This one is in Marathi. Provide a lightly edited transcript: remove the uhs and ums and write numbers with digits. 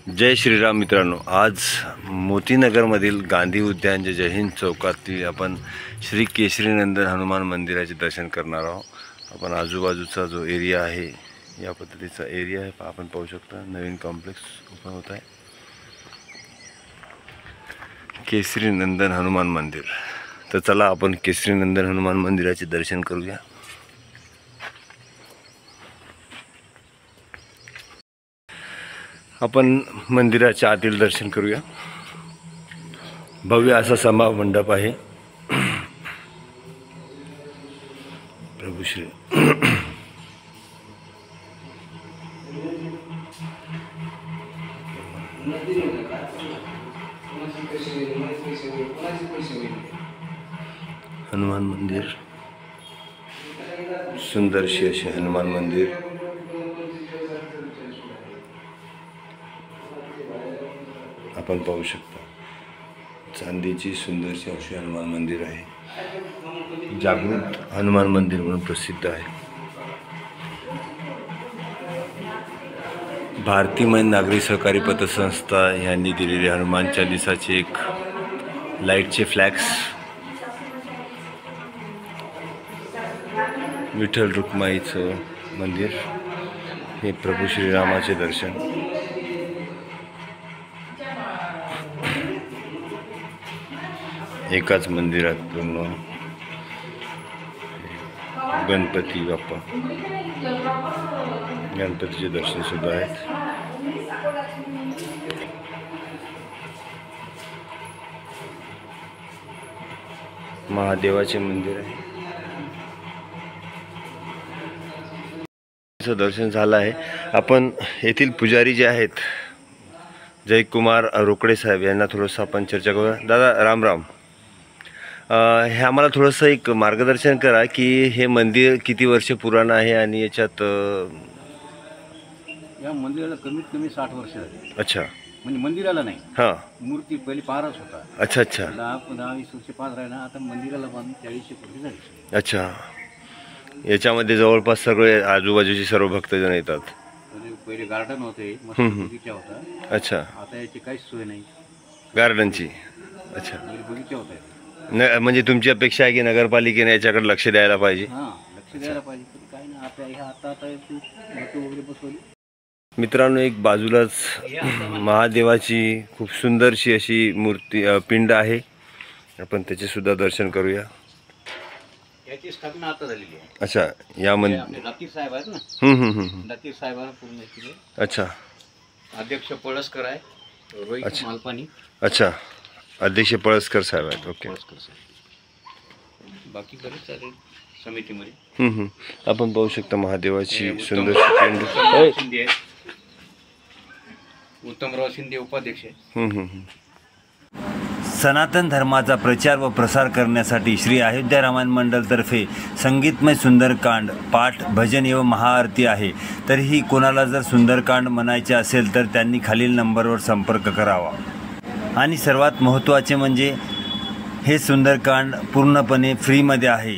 जय श्रीराम मित्रांनो, आज मोतीनगरमधील गांधी उद्यानच्या जय हिंद चौकातील आपण श्री केसरीनंदन हनुमान मंदिराचे दर्शन करणार आहोत। आपण आजूबाजूचा जो एरिया आहे या पद्धतीचा एरिया आहे, आपण पाहू शकता। नवीन कॉम्प्लेक्स ओपन होत आहे, केसरीनंदन हनुमान मंदिर। तर चला आपण केसरीनंदन हनुमान मंदिराचे दर्शन करूया। आपण मंदिराच्या आतील दर्शन करूया। भव्य असा सभा मंडप आहे। प्रभू श्री हनुमान मंदिर, सुंदरशी अशी हनुमान मंदिर। आपण पाहू शकता, चांदीची सुंदरशी अशी हनुमान मंदिर आहे। जागृत हनुमान मंदिर म्हणून प्रसिद्ध आहे। भारतीय नागरी सहकारी पतसंस्था यांनी दिलेले हनुमान चालीसाचे एक लाईटचे फ्लॅग्स। विठ्ठल रुक्माईचं मंदिर, हे प्रभू श्रीरामाचे दर्शन। एकाच मंदिरात पूर्ण गणपती बाप्पा, गणपतीचे दर्शन सुद्धा आहेत। महादेवाचे मंदिर आहे, दर्शन झालं आहे। आपण येथील पुजारी जे आहेत जयकुमार रोकडे साहेब यांना थोडंसं आपण चर्चा करूया। दादा राम राम, हे आम्हाला थोडंसं एक मार्गदर्शन करा की हे मंदिर किती वर्ष पुराण आहे आणि याच्यात या मंदिराला कमीत कमी 60 वर्ष झाली। अच्छा, म्हणजे मंदिराला नाही, हां, मूर्ती पहिली पारच होता। अच्छा अच्छा, 10-20 वर्ष पार राहिला, आता मंदिराला बांधून 40 वर्ष झाली। अच्छा, याच्यामध्ये जवळपास सगळे आजूबाजूचे सर्व भक्तजन येतात। पहिले गार्डन होते, मस्त बगीचा होता। अच्छा, आता याची काहीच सोय नाही गार्डनची। अच्छा, बगीचा होता। म्हणजे तुमची अपेक्षा आहे की नगरपालिकेने याच्याकडे लक्ष द्यायला पाहिजे? हां, लक्ष द्यायला पाहिजे, पण काय ना आता वगैरे बसवली। मित्रांनो, एक बाजूलाच महादेवाची खूप सुंदरशी अशी मूर्ती पिंड आहे। आपण त्याचे सुद्धा दर्शन करूया। याची स्थापना आता झालेली आहे। अच्छा, या लतीफ साहेब आहेत ना, लतीफ साहेबांना पूर्ण केली। अच्छा, अध्यक्ष पळसकर आहे, रोहित मालपानी। अच्छा, अध्यक्ष पळसकर साहेब आहेत। ओके, बाकी बरेच चालेल समितीमध्ये। आपण पाहू शकता महादेवाची सुंदरशी पिंड। उत्तमराव शिंदे उपाध्यक्ष। सनातन धर्माचा प्रचार व प्रसार करण्यासाठी श्री अयोध्या रामायण मंडळतर्फे संगीतमय सुंदरकांड, पाठ, भजन एवं महाआरती आहे। तरीही कोणाला जर सुंदरकांड म्हणायचे असेल तर त्यांनी खालील नंबरवर संपर्क करावा। आणि सर्वात महत्त्वाचे म्हणजे हे सुंदरकांड पूर्णपणे फ्रीमध्ये आहे।